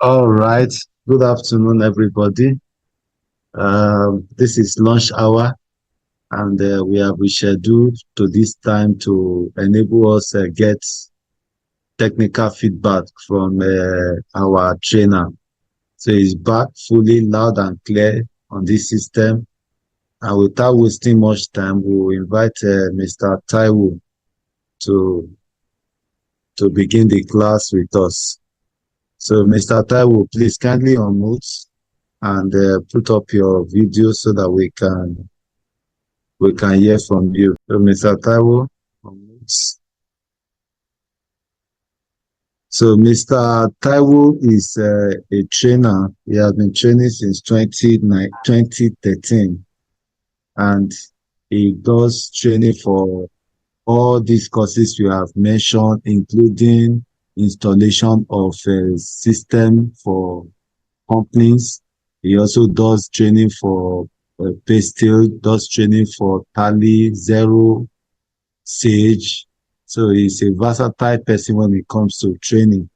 All right. Good afternoon, everybody. This is lunch hour, and we have rescheduled to this time to enable us get technical feedback from our trainer. So he's back fully loud and clear on this system. And without wasting much time, we will invite Mr. Taiwo to begin the class with us. So, Mr. Taiwo, please kindly unmute and put up your video so that we can hear from you. So, Mr. Taiwo, unmute. So, Mr. Taiwo is a trainer. He has been training since 2013, and he does training for all these courses you have mentioned, including installation of a system for companies. He also does training for Pastel, does training for Tally, Zero, Sage. So he's a versatile person when it comes to training.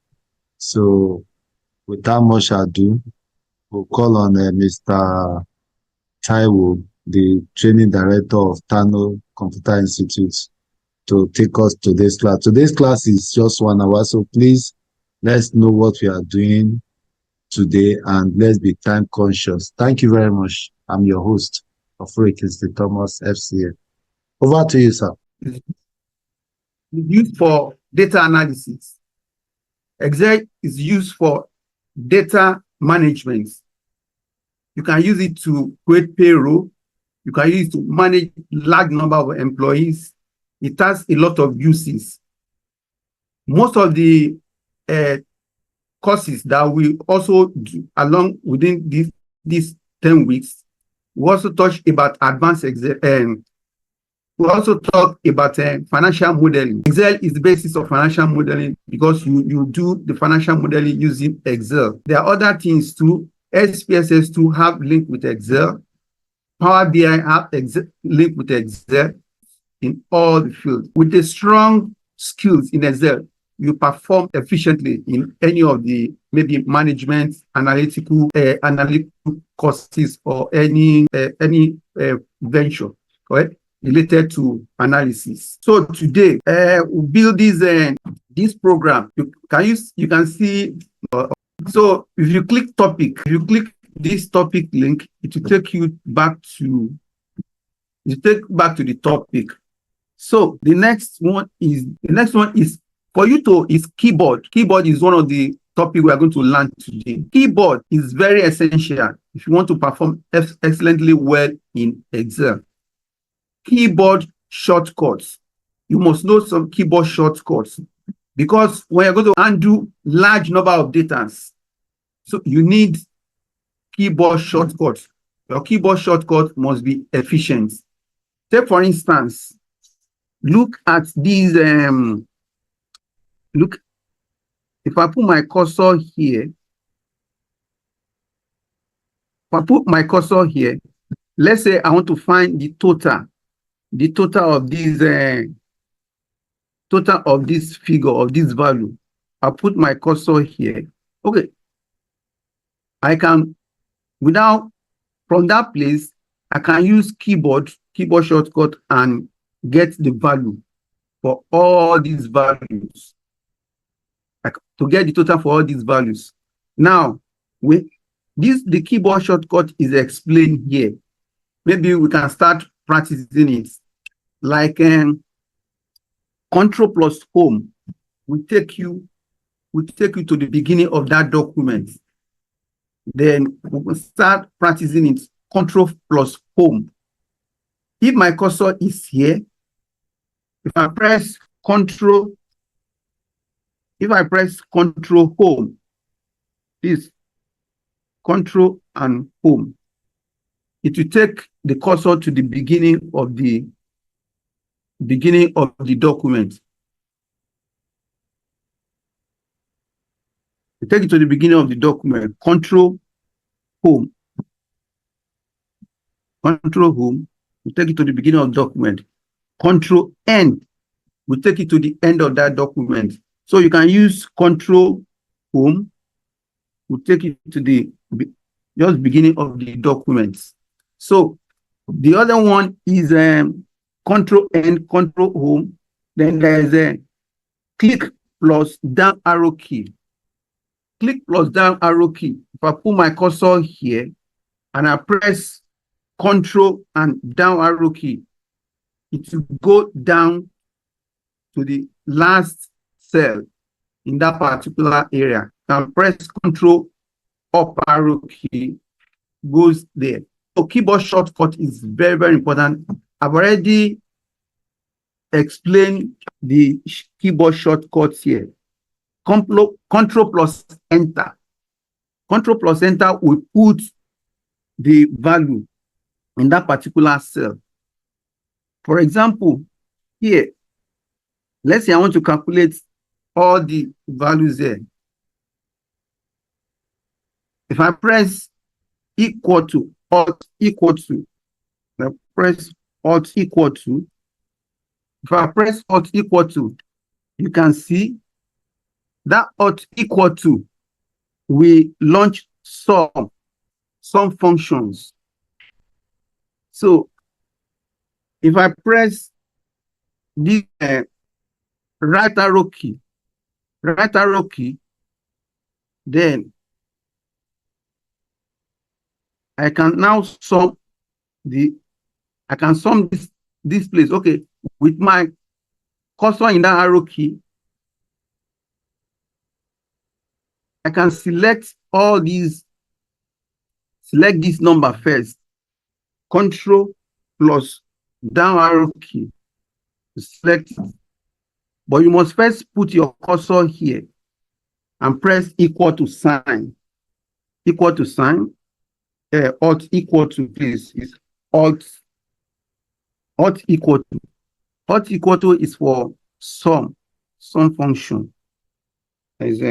So without much ado, we'll call on Mr. Taiwo, the training director of Tano Computer Institute, to take us to this class. Today's class is just 1 hour, so please let's know what we are doing today and let's be time conscious. Thank you very much. I'm your host of Kinsley Thomas, FCA. Over to you, sir. Used for data analysis. Excel is used for data management. You can use it to create payroll. You can use it to manage large number of employees. It has a lot of uses. Most of the courses that we also do along within these 10 weeks, we also touch about advanced Excel. We also talk about financial modeling. Excel is the basis of financial modeling because you do the financial modeling using Excel. There are other things too. SPSS to have link with Excel. Power BI have link with Excel in all the fields. With the strong skills in Excel, you perform efficiently in any of the maybe management, analytical courses or any venture, correct? Related to analysis. So today, we build this program. You can see. So if you click this topic link, it will take you back to the topic. So the next one is for you to is keyboard. Keyboard is one of the topic we are going to learn today. Keyboard is very essential if you want to perform excellently well in Excel. Keyboard shortcuts. You must know some keyboard shortcuts because when you're going to undo large number of data, so you need keyboard shortcuts. Your keyboard shortcut must be efficient. Take for instance, look at these. Look, if I put my cursor here, let's say I want to find the total of this figure of this value. I put my cursor here. Okay, I can from that place I can use keyboard shortcut and get the value for all these values. To get the total for all these values. Now, the keyboard shortcut is explained here. Maybe we can start practicing it. Like Control plus Home will take you to the beginning of that document. Then we will start practicing it. Control plus Home. If my cursor is here, if I press Control Home, this Control and Home, it will take the cursor to the beginning of the document. You take it to the beginning of the document. Control Home. Control Home. You take it to the beginning of the document. Control End. We take it to the end of that document. So you can use Control Home will take you to the just beginning of the documents. So the other one is control and control home. Then there is a click plus down arrow key. Click plus down arrow key. If I put my cursor here and I press control and down arrow key, it will go down to the last cell in that particular area. Now press control up arrow key, goes there. So keyboard shortcut is very, very important. I've already explained the keyboard shortcuts here. Control plus enter. Control plus enter will put the value in that particular cell. For example, here, let's say I want to calculate all the values there. If I press equal to, alt equal to, I press alt equal to, if I press alt equal to, you can see that alt equal to, we launch some functions. So if I press the right arrow key, then I can now sum this place. Okay, with my cursor in that arrow key, I can select all these, select this number first, control plus down arrow key, select it. But you must first put your cursor here and press equal to sign. Equal to sign. Alt equal to, please, is alt equal to. Alt equal to is for sum function. Is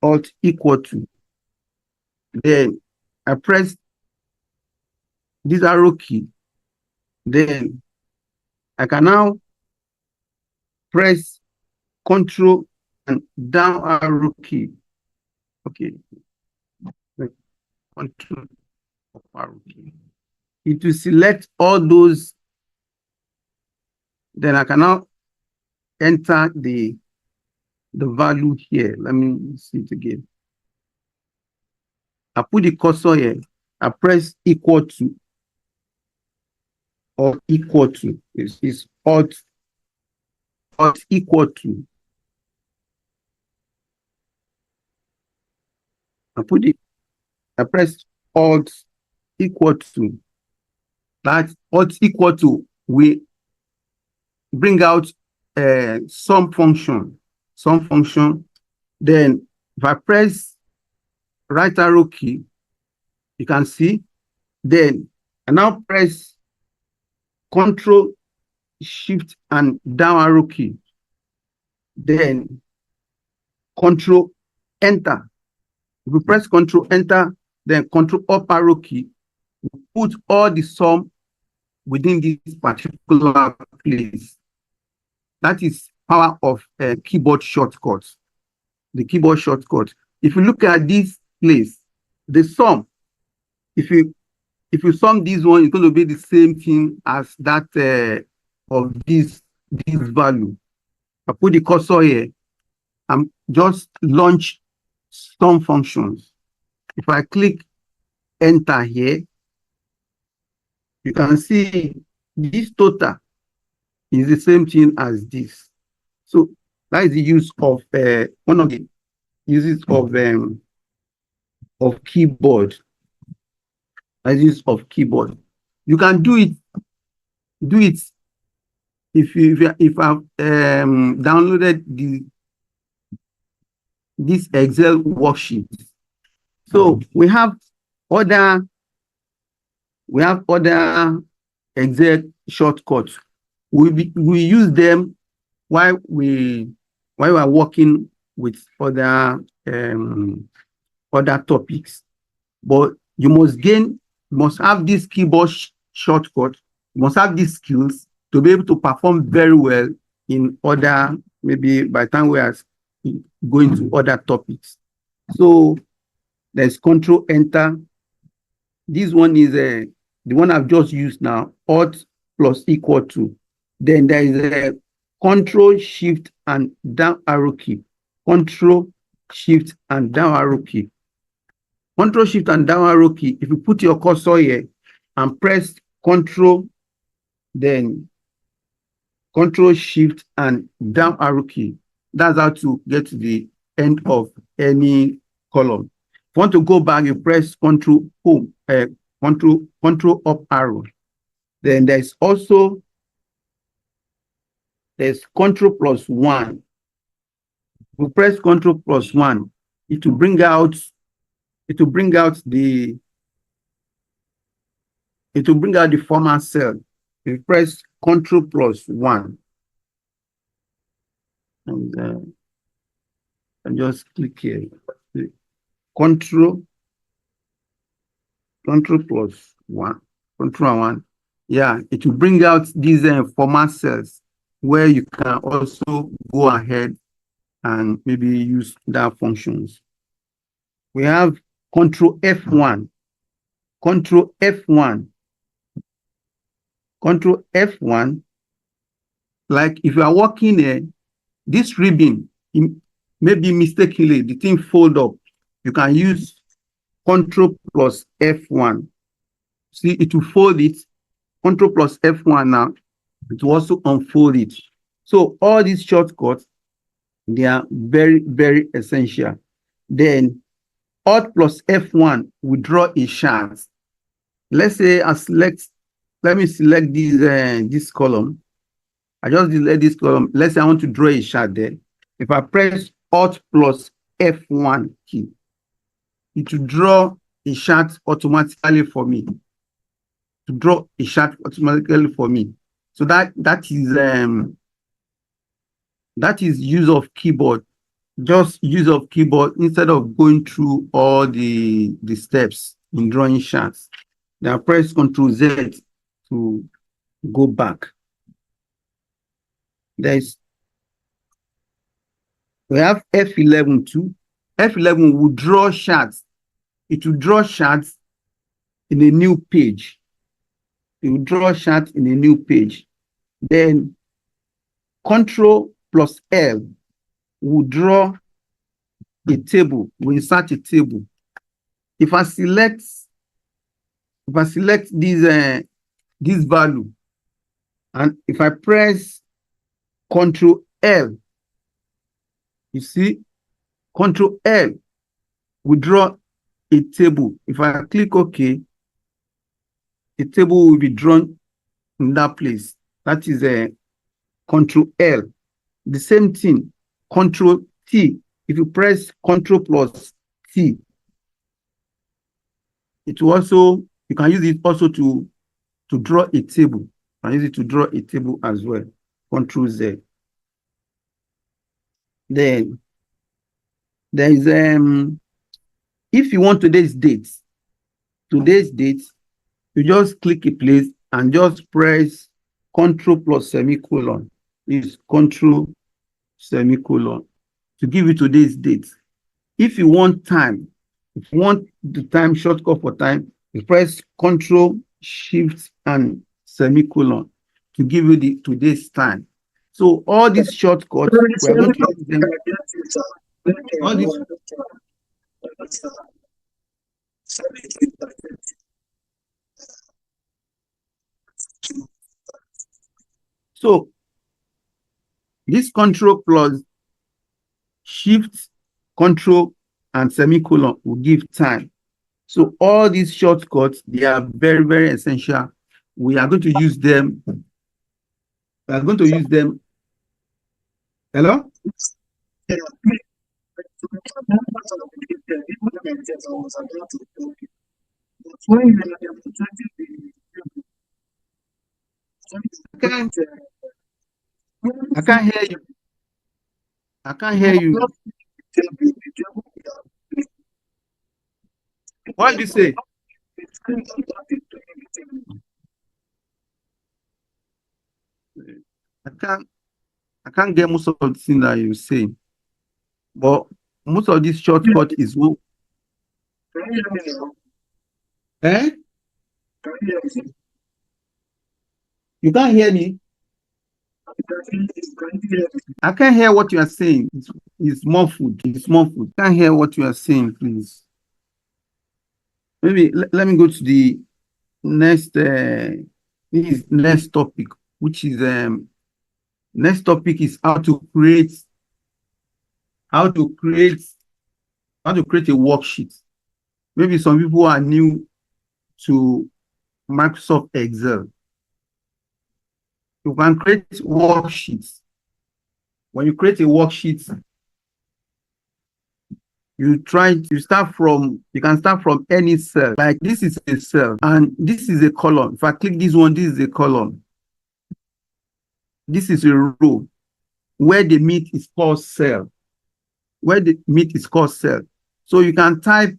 alt equal to. Then I press this arrow key. Then I can now press control and down arrow key. Okay. Control arrow key. It will select all those. Then I can now enter the value here. Let me see it again. I put the cursor here. I press equal to or equal to. It's alt equal to. I press alt equal to. That alt equal to, we bring out some function. Then if I press right arrow key, you can see. Then I now press control shift and down arrow key. Then control enter. If we press control enter, then control up arrow key, we put all the sum within this particular place. That is power of keyboard shortcuts. The keyboard shortcut. If you look at this place, the sum, if you sum this one, it's going to be the same thing as that of this value. I put the cursor here and just launch some functions. If I click enter here, you can see this total is the same thing as this. So that is the use of one of the uses of keyboard. That is use of keyboard. You can do it if I've downloaded this Excel worksheet. So we have other Excel shortcuts. We use them while we are working with other topics. But you must have this keyboard shortcut. You must have these skills to be able to perform very well in other, maybe by the time we are going to other topics. So there's Control Enter. This one is the one I've just used now, Alt plus equal to. Then there is a Control Shift and down arrow key. Control Shift and down arrow key. Control Shift and down arrow key. If you put your cursor here and press Control, then Control Shift and down arrow key. That's how to get to the end of any column. If you want to go back, you press Control Home, Control up arrow. Then there's Control plus 1. We press Control plus 1. It will bring out the format cell. You press Control plus 1. And just click here. Control plus 1. Control 1. Yeah, it will bring out these format cells where you can also go ahead and maybe use that functions. We have Control F1. Control F1. Control F1. Like if you are working here, this ribbon, maybe mistakenly the thing fold up. You can use Control plus F1. See, it will fold it. Control plus F1 now. It will also unfold it. So all these shortcuts, they are very, very essential. Then Alt plus F1 will draw a chart. Let's say let me select this column. I just select this column. Let's say I want to draw a chart there. If I press Alt plus F1 key, it will draw a chart automatically for me. To draw a chart automatically for me. So that is use of keyboard. Just use of keyboard instead of going through all the steps in drawing charts. Now press Ctrl Z to go back. We have F11 too. F11 will draw charts. It will draw charts in a new page. It will draw charts in a new page. Then Ctrl plus L will draw a table, will insert a table. If I select this value, and if I press Ctrl L, you see, Ctrl L will draw a table. If I click OK, a table will be drawn in that place. That is a Ctrl L. The same thing, Ctrl T. If you press Ctrl plus T, it will also, you can use it also to draw a table. You can use it to draw a table as well. Ctrl Z. Then there is if you want today's date, you just click a place and just press Ctrl plus semicolon. Is Ctrl semicolon to give you today's date. If you want time, if you want the time shortcut for time, you press Ctrl Shift and semicolon to give you the today's time. So all these shortcuts, we are going to use them. All these. So this Ctrl plus Shift, Ctrl, and semicolon will give time. So all these shortcuts, they are very, very essential. We are going to use them. We are going to use them. Hello? I can't hear you. I can't hear you. What did you say? I can't get most of the thing that you're saying. But most of this shortcut is one. Eh? You can't hear me? I can't hear what you are saying. It's muffled. It's muffled. Can't hear what you are saying, please. Maybe let me go to the next next topic, which is next topic is how to create a worksheet. Maybe some people are new to Microsoft Excel. You can create worksheets. When you create a worksheet, you can start from any cell. Like this is a cell and this is a column. If I click this one, this is a column. This is a row. Where the meat is called cell. Where the meat is called cell. So you can type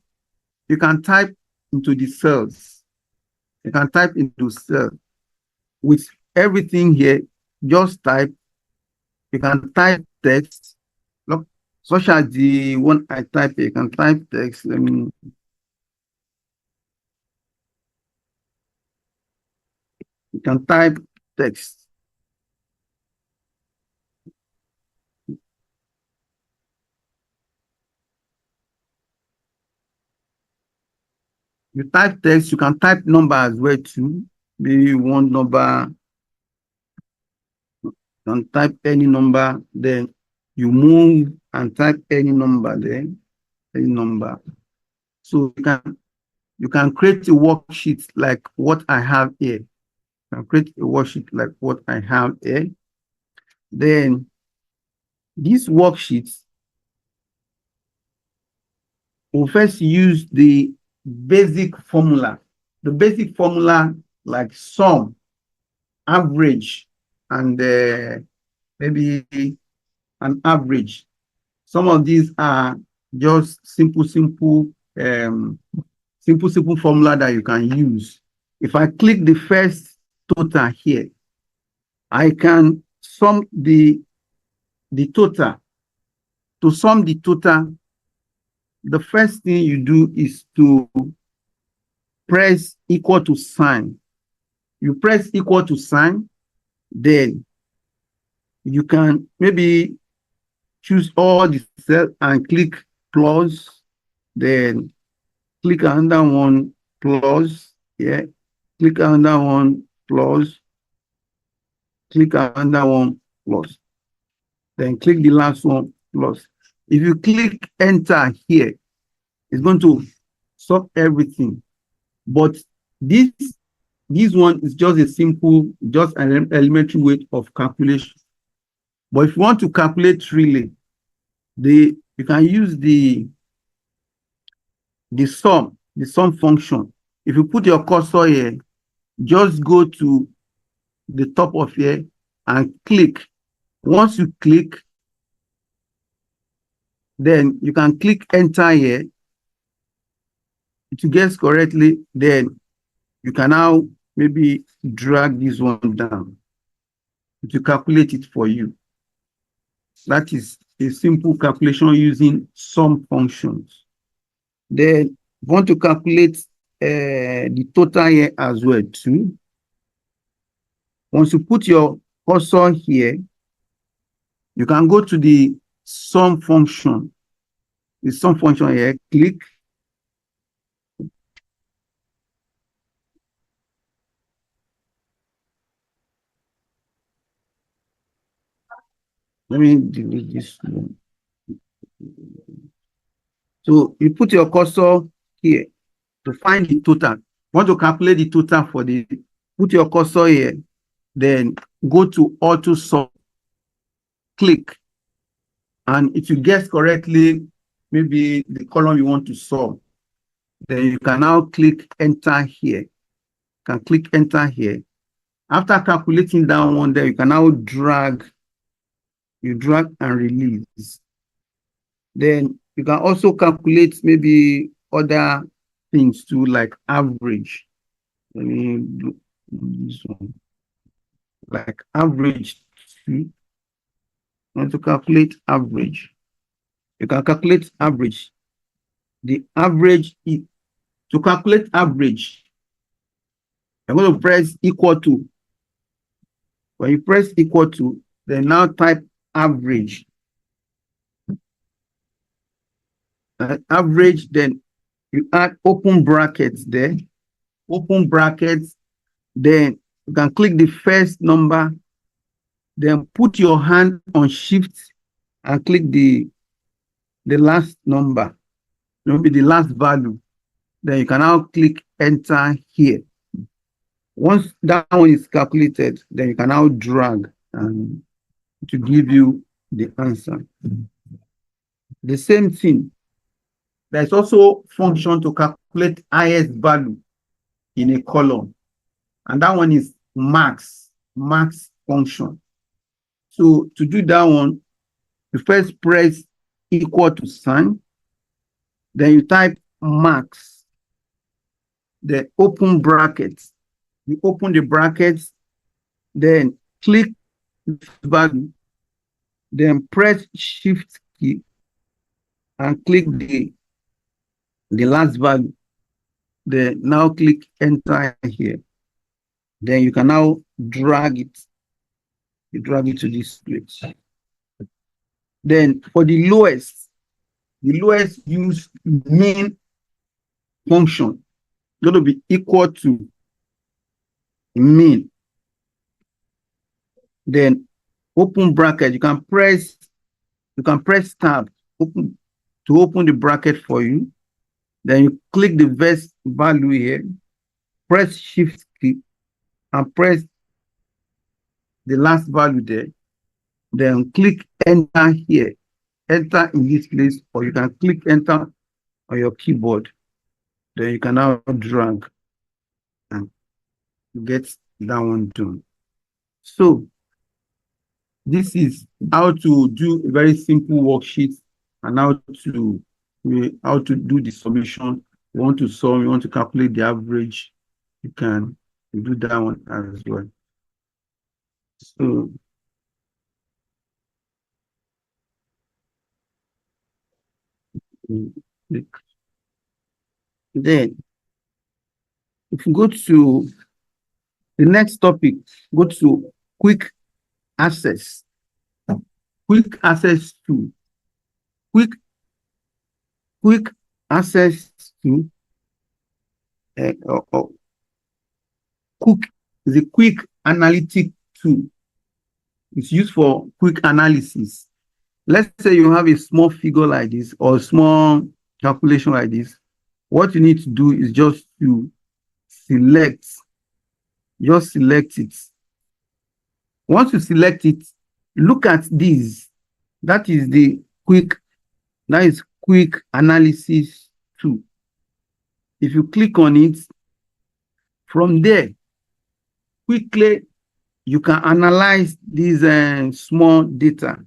into the cells. You can type into cell with everything here. Just type. You can type text. Look, such as the one I type here. You can type text. You can type text. You type text, you can type number as well too. Maybe you want number, you can type any number, then you move and type any number there, any number. So you can create a worksheet like what I have here. You can create a worksheet like what I have here. Then these worksheets will first use the basic formula. The basic formula like sum, average, and maybe an average. Some of these are just simple formula that you can use. If I click the first total here, I can sum the total. To sum the total, the first thing you do is to press equal to sign. You press equal to sign, then you can maybe choose all the cells and click plus, then click another one plus, yeah, click another one plus, click another one plus, then click the last one plus. If you click enter here, it's going to stop everything. But this one is just an elementary way of calculation. But if you want to calculate really, you can use the sum function. If you put your cursor here, just go to the top of here and click. Once you click, then you can click enter here. To guess correctly, then you can now maybe drag this one down to calculate it for you. That is a simple calculation using sum functions. Then want to calculate the total here as well too. Once you put your cursor here, you can go to the sum function. The sum function here, click. Let me delete this one. So you put your cursor here to find the total. Want to calculate the total for put your cursor here, then go to auto sum, click, and if you guess correctly, maybe the column you want to solve, then you can now click enter here. You can click enter here. After calculating that one there, you can now drag and release. Then you can also calculate maybe other things too, like average. Let me do this one. Like average. I want to calculate average. You can calculate average. The average is, to calculate average, I'm going to press equal to. When you press equal to, then now type average. Average, then you add open brackets there. Open brackets, then you can click the first number, then put your hand on shift and click the last number, maybe the last value. Then you can now click enter here. Once that one is calculated, then you can now drag and to give you the answer. The same thing. There's also function to calculate highest value in a column, and that one is max function. So to do that one, you first press equal to sign, then you type max, then open brackets. You open the brackets, then click value, then press shift key and click the last value. Then now click enter here. Then you can now drag it. You drag it to this place. Then for the lowest use main function. Going to be equal to mean. Then open bracket. You can press tab open to open the bracket for you. Then you click the first value here, press shift key and press the last value there. Then click enter here. Enter in this place, or you can click enter on your keyboard. Then you can now drag and get that one done. So this is how to do a very simple worksheet and how to do the solution. You want to solve, you want to calculate the average, you can do that one as well. So then if you go to the next topic, go to quick access. Quick access to quick access to the quick analytic tool. It's used for quick analysis. Let's say you have a small figure like this or small calculation like this. What you need to do is just to select it. Once you select it, look at this. That is quick analysis tool. If you click on it, from there, quickly you can analyze these small data.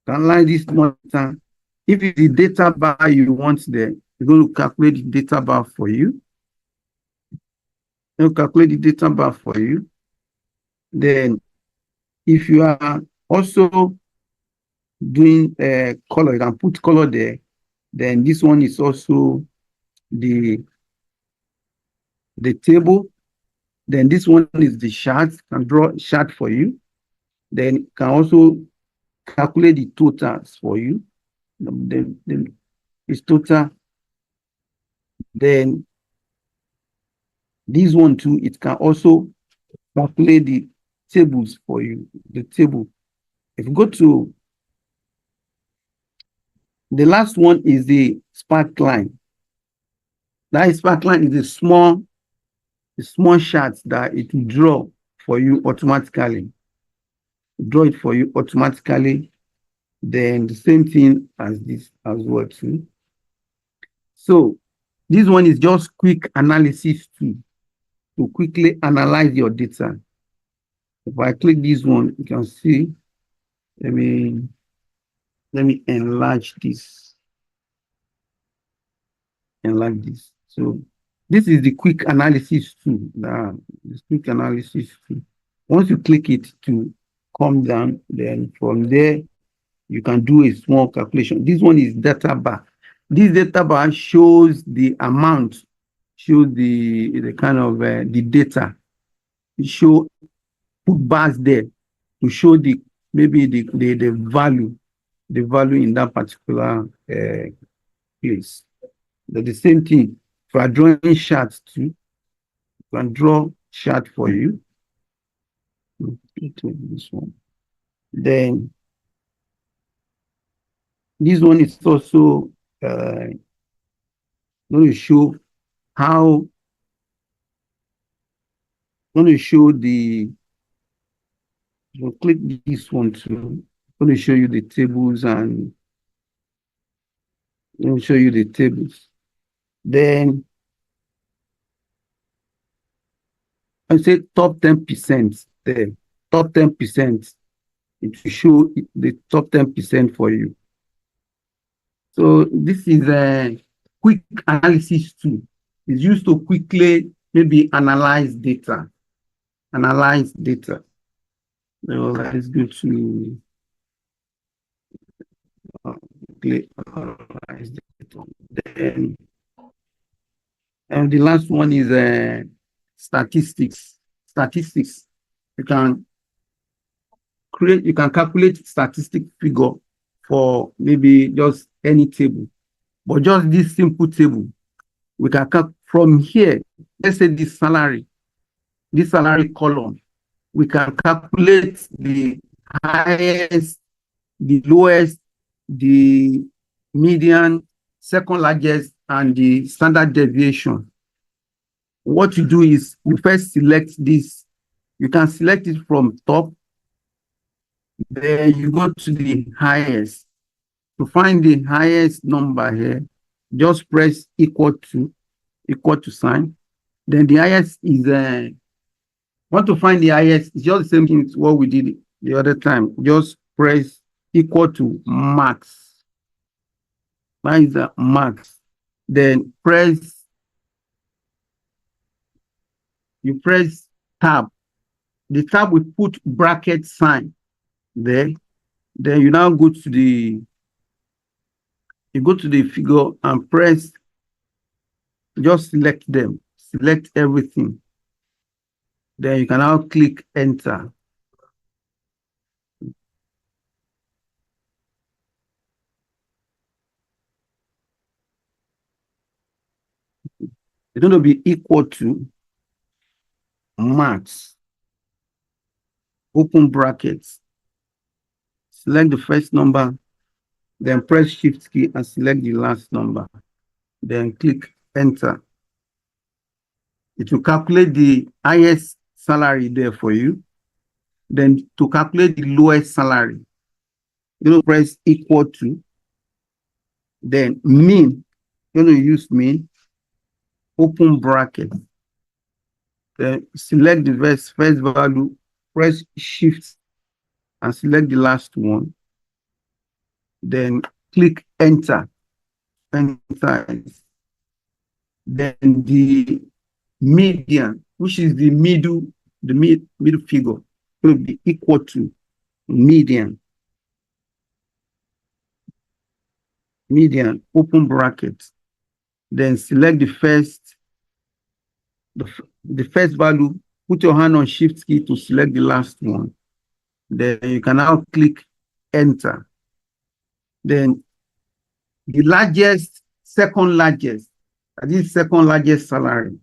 Analyze this small data. If it's the data bar you want there, you're going to calculate the data bar for you. It'll calculate the data bar for you. Then, if you are also doing color, you can put color there. Then this one is also the table. Then this one is the chart. Can draw a chart for you. Then can also calculate the totals for you. Then it's total. Then this one too, it can also calculate the tables for you. The table. If you go to the last one is the sparkline. That sparkline is a small chart that it will draw for you automatically. Draw it for you automatically. Then the same thing as this as well too. So this one is just quick analysis tool to quickly analyze your data. If I click this one, you can see. Let me enlarge this. Enlarge this. So this is the quick analysis tool. This quick analysis tool. Once you click it to come down, then from there you can do a small calculation. This one is data bar. This data bar shows the amount, shows the kind of the data. It show put bars there to show the maybe the value in that particular place. But the same thing for drawing charts too. You can draw chart for you. This one. Then this one is also going to show how, going to show the, we'll click this one too. Going to show you the tables and let me show you the tables. Then I say top 10% there. Top 10%. It will show the top 10% for you. So this is a quick analysis tool. It's used to quickly maybe analyze data. Analyze data. So let's go to analyze data. Then, and the last one is statistics. Statistics. You can create, you can calculate statistic figure for maybe just any table, but just this simple table, we can from here. Let's say this salary column, we can calculate the highest, the lowest, the median, second largest, and the standard deviation. What you do is we first select this. You can select it from top. Then you go to the highest. To find the highest number here, just press equal to sign. Then the highest is want to find the highest, it's just the same thing as what we did the other time. Just press equal to max. That is the max. Then you press tab. The tab will put bracket sign there. Then you now go to the figure and press, just select them, select everything. Then you can now click enter. It's going to be equal to max, open brackets, select the first number, then press shift key and select the last number. Then click enter. It will calculate the highest salary there for you. Then to calculate the lowest salary, you press equal to, then mean, you're going to use mean, open bracket. Then select the first value, press shift and select the last one. Then click enter. Enter. Then the median, which is the middle figure, will be equal to median. Median, open bracket. Then select the first value, put your hand on shift key to select the last one. Then you can now click enter. Then the largest, second largest, this second largest salary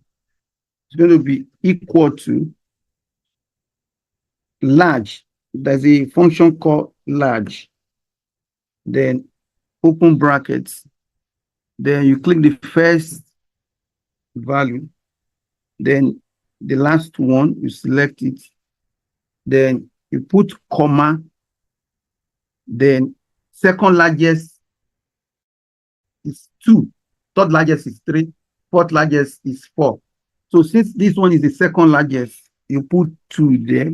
is going to be equal to large. There's a function called large. Then open brackets. Then you click the first value. Then the last one, you select it. Then you put comma. Then second largest is 2. Third largest is 3. Fourth largest is 4. So since this one is the second largest, you put 2 there.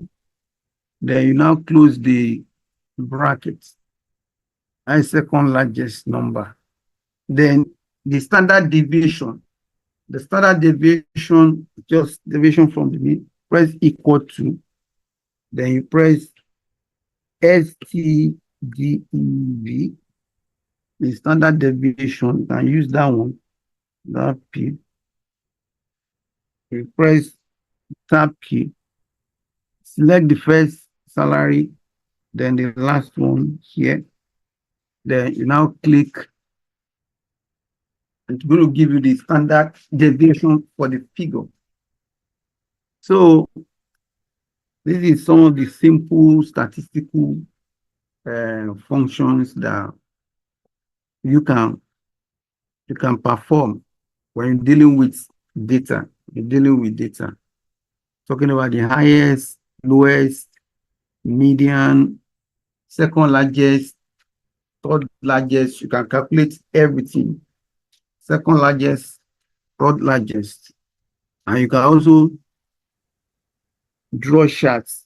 Then you now close the brackets. And second largest number. Then the standard deviation. The standard deviation, just deviation from the mean, press equal to. Then you press ST DEV, the standard deviation. You can use that one, that P. You press tab key, select the first salary, then the last one here. Then you now click. It's going to give you the standard deviation for the figure. So this is some of the simple statistical functions that you can perform when you're dealing with data. You're dealing with data. Talking about the highest, lowest, median, second largest, third largest. You can calculate everything. Second largest, third largest. And you can also draw charts.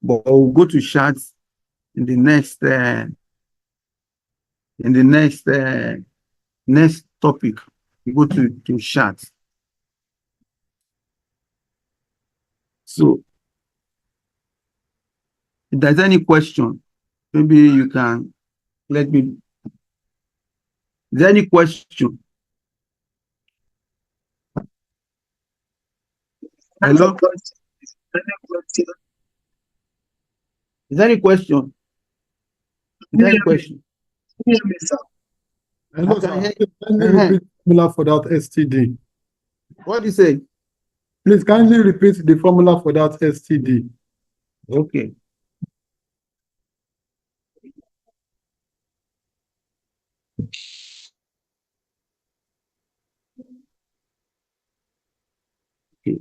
But we'll go to charts in the next topic. We go to charts. So if there's any question, maybe you can let me. Is there any question? Hello? Is there any question? Is there any question? Hello, sir. Can you repeat the formula for that STD? What do you say? Please kindly repeat the formula for that STD. Okay. Okay.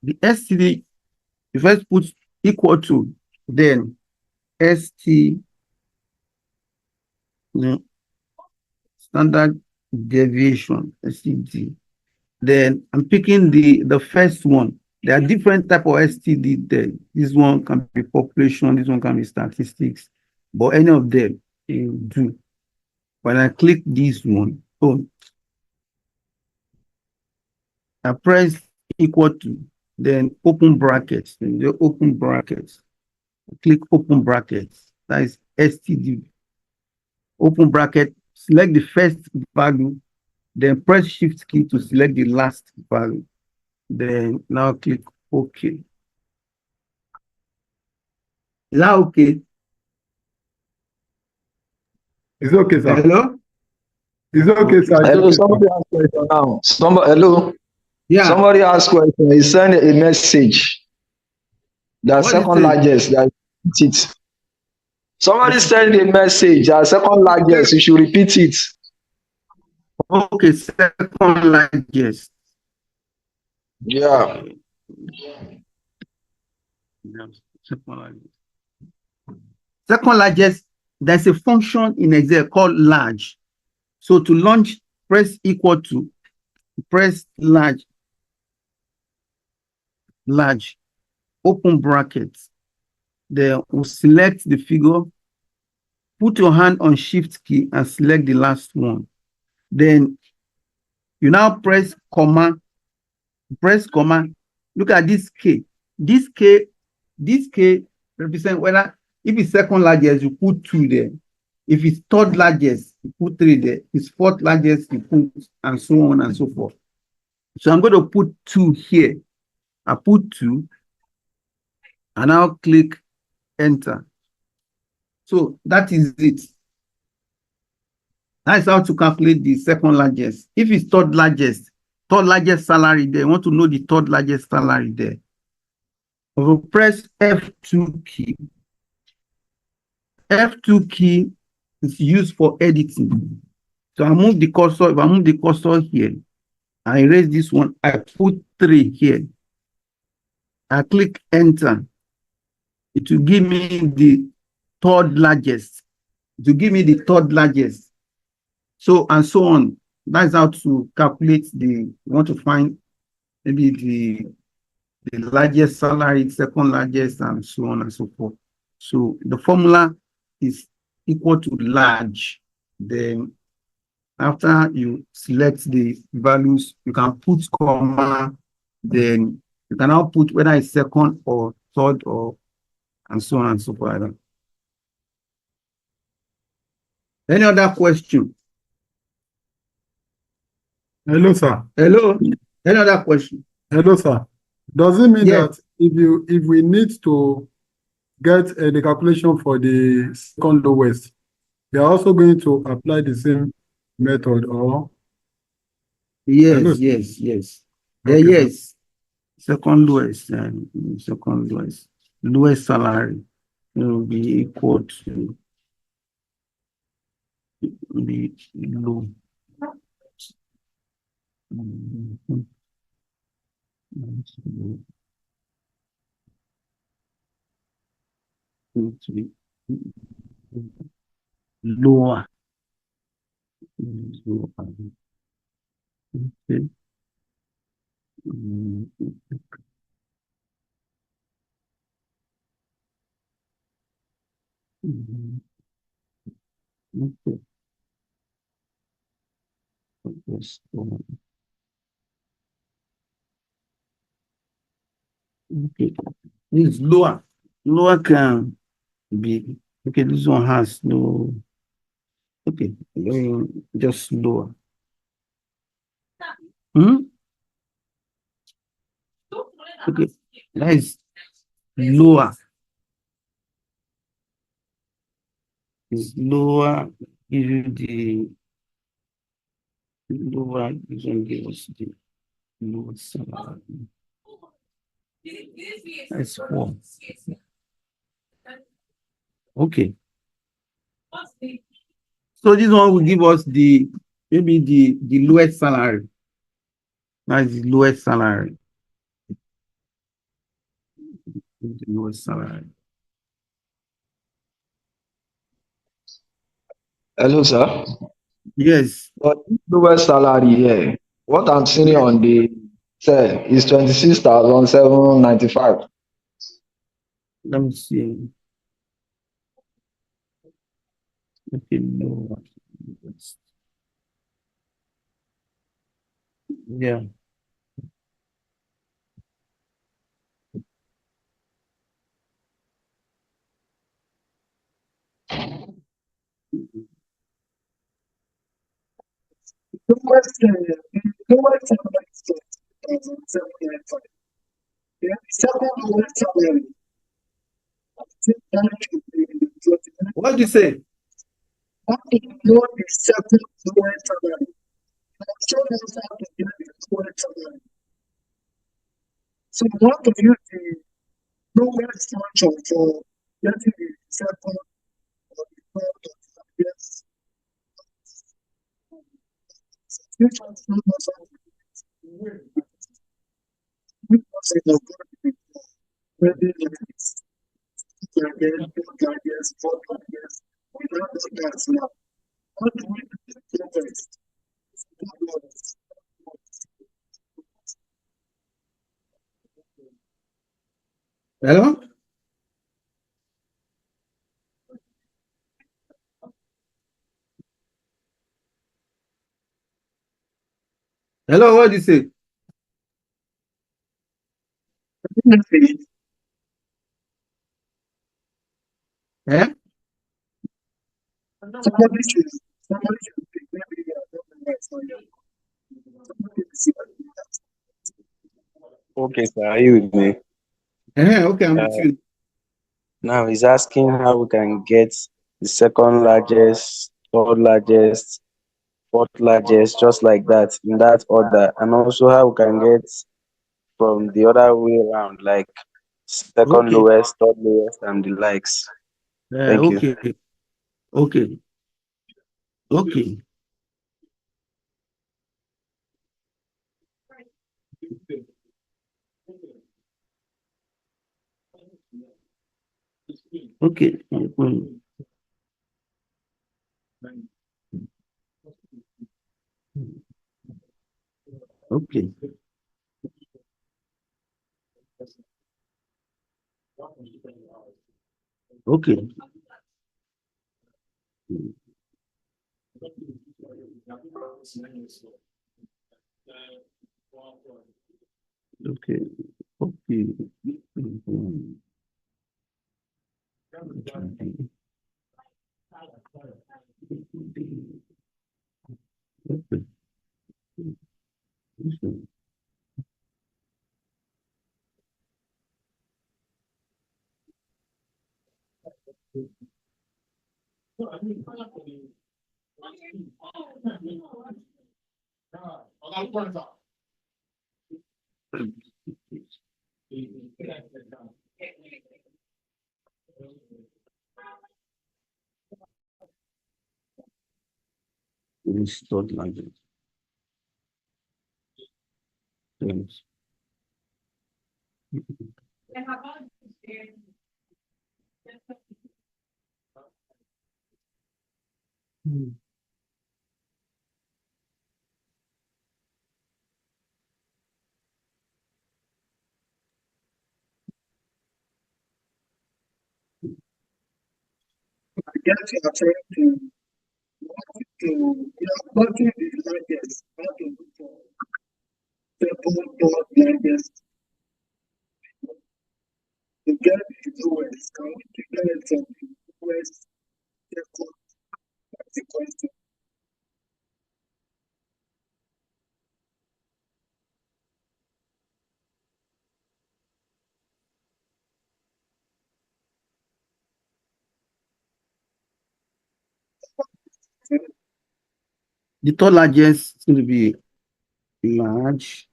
The STD, you first put equal to, then ST, standard deviation, STD. Then I'm picking the first one. There are different type of STD there. This one can be population, this one can be statistics, but any of them will do. When I click this one, I press equal to, then open brackets, then the open brackets. Click open brackets. That is STD. Open bracket, select the first value, then press shift key to select the last value. Then now click OK. Is that okay? It's okay, sir. Hello? It's okay, sir. Hello, It's okay, somebody asked question now. Hello. Yeah. Somebody asked question. He sent a message. The What second is it? largest. That it. Somebody sent a message. The second largest. You should repeat it. Okay, second largest. Yeah. Second largest, there's a function in Excel called large. So to launch, press equal to, press large, open brackets. Then we'll select the figure, put your hand on shift key and select the last one. Then you now press comma, look at this K. This K represent whether, if it's second largest, you put 2 there. If it's third largest, you put 3 there. If it's fourth largest, you put, and so on and so forth. So I'm going to put 2 here. I put 2, and I'll click enter. So that is it. That's how to calculate the second largest. If it's third largest salary there, you want to know the third largest salary there. We'll press F2 key. F2 key is used for editing. So I move the cursor. If I move the cursor here, I erase this one. I put 3 here. I click enter. It will give me the third largest. It will give me the third largest. So and so on. That's how to calculate you want to find maybe the largest salary, second largest, and so on and so forth. So the formula is equal to large. Then after you select the values, you can put comma, then you can now put whether it's second or third or and so on and so forth. Any other question? Hello, sir. Hello? Any other question? Hello, sir. Does it mean Yes. that if we need to get the calculation for the second lowest, we are also going to apply the same method, or? Hello, Yes, sir. yes, yes. Okay, sir. Yes. Second lowest salary will be equal to the low. Lower. Okay. Okay. Yes. Okay. This is lower. Lower can be okay. This one has no. Okay, just lower. Okay, that is lower. Is lower. Give you the lower. You can give us the lower salary. That's 4. Okay. So this one will give us maybe the lowest salary. That is the lowest salary. The lowest salary. Hello, sir. Yes. But lowest salary here, what I'm seeing on the cell is 26,795. Let me see. Okay, lower. Yeah. What do you say? So we want to use the lowest function for getting the second or the third or the highest. Which one is not something? Which one is not going to be maybe it's again, fourth against. We don't know that now. How do we do the lowest? Hello? Hello, what do you say? Eh? Somebody should pick maybe I don't know what's going on. Okay, sir. Are you with me? Okay, I'm with Uh, you. Now he's asking how we can get the second largest, third largest, fourth largest, just like that, in that order, and also how we can get from the other way around, like second Okay. lowest, third lowest, and the likes. Thank you. Okay. Okay. Okay. Okay. Okay. Okay. Okay. Okay. Okay. Installed language. Yes. I guess you are trying you are plotting the largest, how to look for the board largest to get the lowest count, to get it from the lowest second as a question. The third largest is going to be large.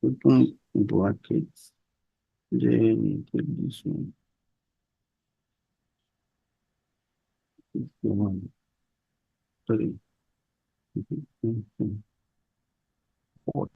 Open brackets. Then take this one. This one. Sorry. Four.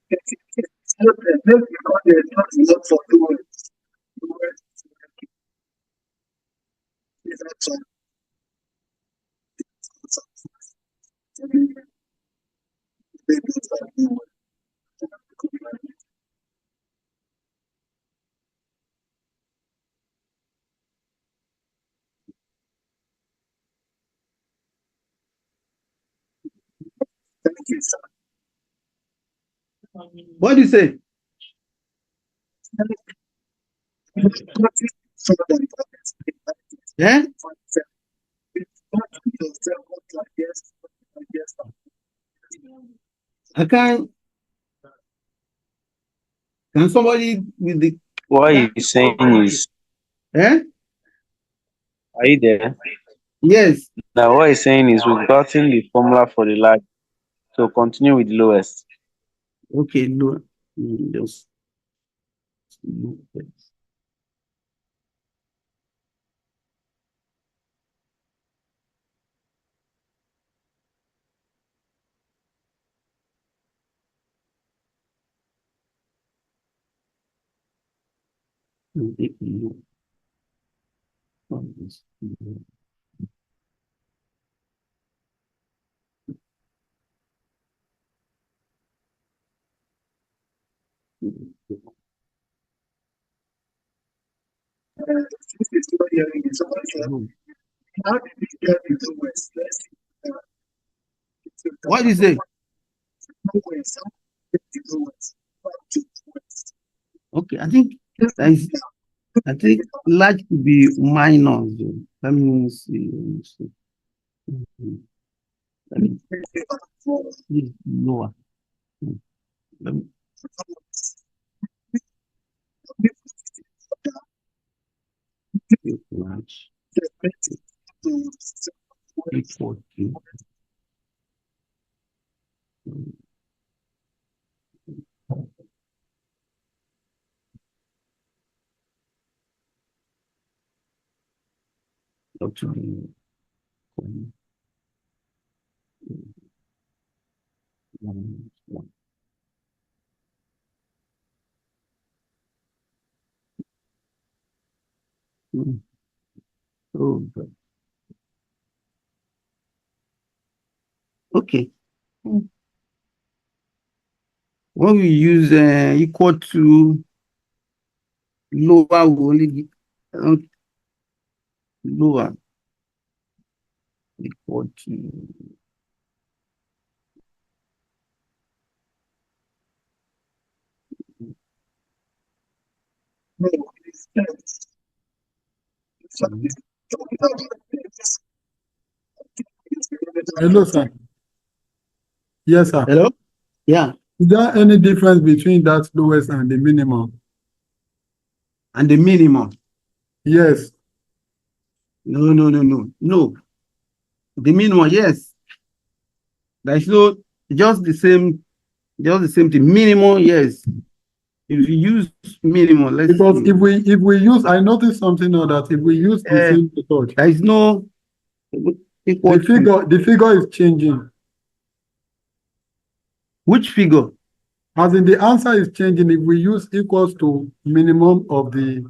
It's not because there's not enough for the words. The words is that thank you, sir. What do you say? So that Yeah? it's not yourself, what like yes, like yes. I can't. Can somebody with the What he's saying is, eh? are you there? Yes. Now, what he's saying is, we've gotten the formula for the large. So continue with the lowest. Okay, no. Just Since it's not hearing it, someone can, how did we get the lowest? Let's see. What do you say? Lowest, how did we get the lowest? How to lowest? Okay, I think large could be minus. Let me see. Let me see lower. Let me see large. 340. Up to the Oh, okay. When we use equal to lower, we only give lower equal to No, it's tense. So it's talking about this. Hello, sir. Yes, sir. hello? Yeah, Is there any difference between that lowest and the minimum? and the minimum. Yes. No. The minimum, yes. There's no just the same thing. Minimum, yes. If you use minimum, let's Because see. if we use, I noticed something now that if we use the same method, There is no equal to the figure is changing. which figure? As in the answer is changing if we use equals to minimum of this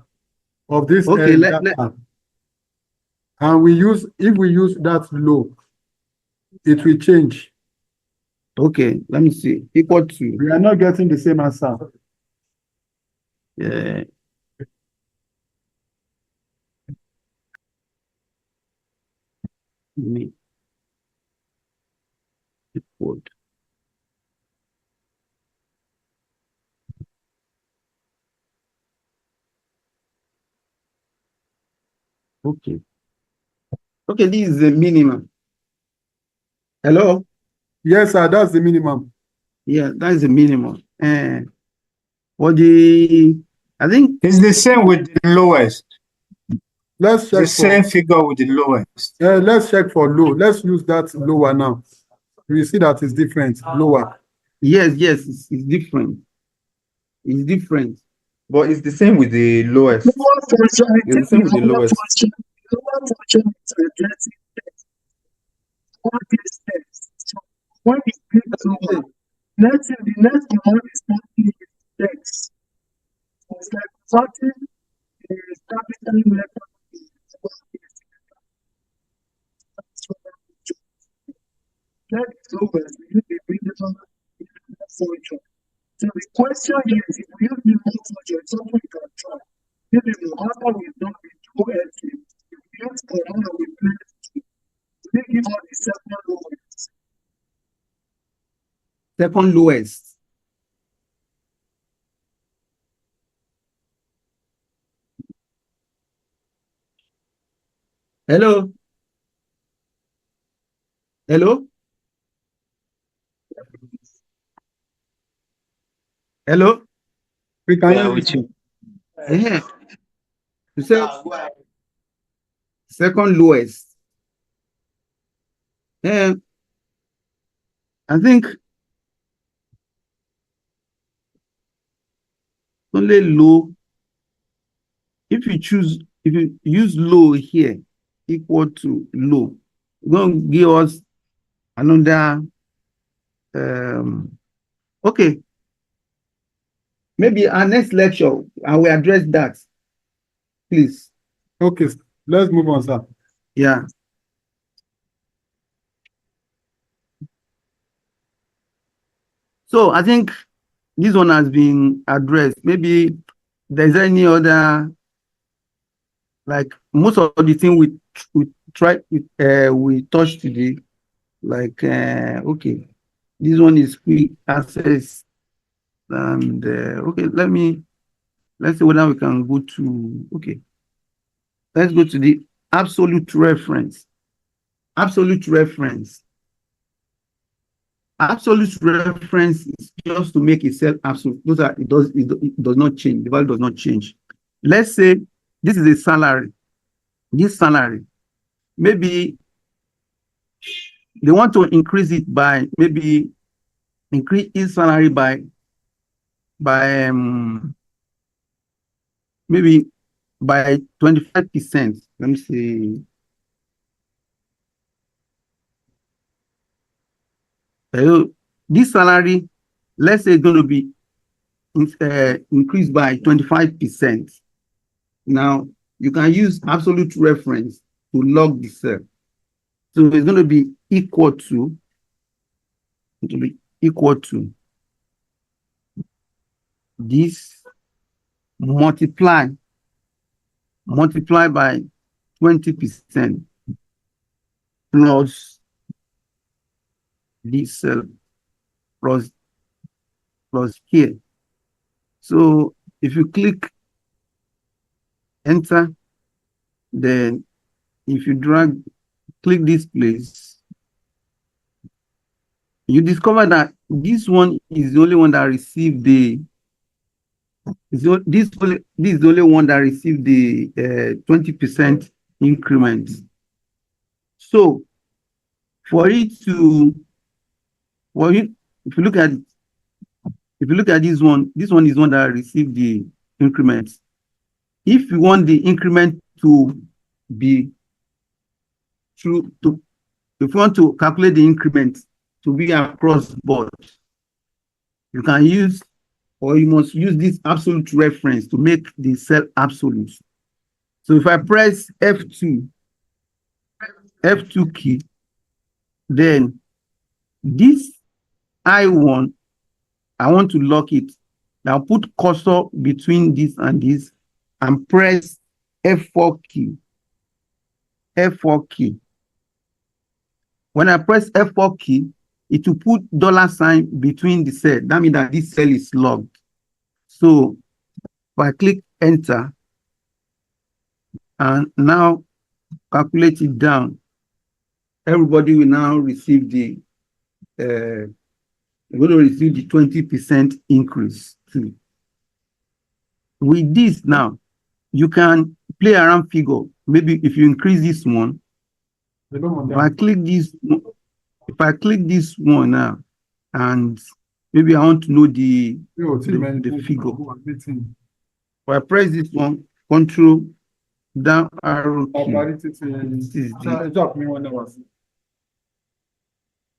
Okay, data. And if we use that low, it will change. okay, let me see. Equal to We are not getting the same answer. me equal to. Okay. Okay, this is the minimum. Hello? Yes, sir, that's the minimum. Yeah, that's the minimum. For the I think It's the same with the lowest. Let's The check same for figure with the lowest. let's check for low. Let's use that lower now. We see that it's different. Lower. yes, it's different. It's different. But it's the same with the lowest. Lower function, I It's the think same the with the lower lowest. function is addressing text. All these text. So when we click lower, next the next command is starting with text. So it's like starting the capital letter. Next lowest, we use the minimum function. So the question is, if we use minimum function, it's something we can try. Minimum, after we've done the two entries, if we use command and we print, we give us the second lowest. Second lowest. Hello? Hello? Hello? We can Yeah, hear with you. Yeah. You said second lowest. Yeah. I think only low. If you use low here, equal to low, it's going to give us another okay. Maybe our next lecture, I will address that. Please. Okay, let's move on, sir. Yeah. So I think this one has been addressed. Maybe there's any other, like most of the thing we we touched today, like okay, this one is quick access, and okay, let's see whether we can go to let's go to the absolute reference. Absolute reference. Absolute reference is just to make itself absolute. It does not change. The value does not change. Let's say this is a salary. This salary, maybe they want to increase it by increase his salary by maybe by 25%. Let me see. This salary, let's say, is going to be increased by 25%. Now, you can use absolute reference to log the cell. So it's going to be equal to, this multiply by 20% plus this cell plus here. So if you click enter, then if you click this place, you discover that this one is the only one that received the this is the only one that received the 20% increment. So if you look at this one is one that received the increment. If you want the increment to be true, if you want to calculate the increment to be across board, you can use, or you must use, this absolute reference to make the cell absolute. So if I press F2 key, then this I1, I want to lock it. Now put cursor between this and this and press F4 key. When I press F4 key, it will put $ between the cell. That means that this cell is logged. So if I click enter and now calculate it down, everybody will now receive the 20% increase too. With this now, you can play around figure. Maybe if you increase this one, if I click this one now, and maybe I want to know the figure. If I press this one, control down arrow key.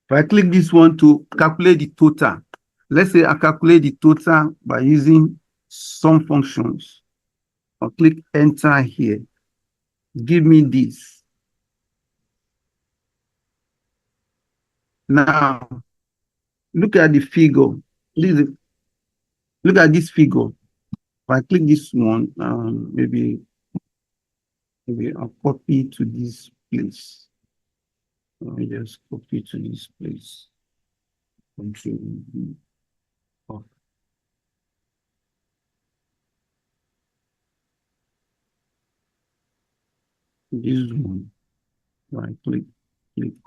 If I click this one to calculate the total, let's say I calculate the total by using some functions. I'll click enter here. Give me this. Now, look at the figure. Look at this figure. If I click this one, maybe I'll copy to this place. Let me just copy to this place. Control V. Off. This one, right click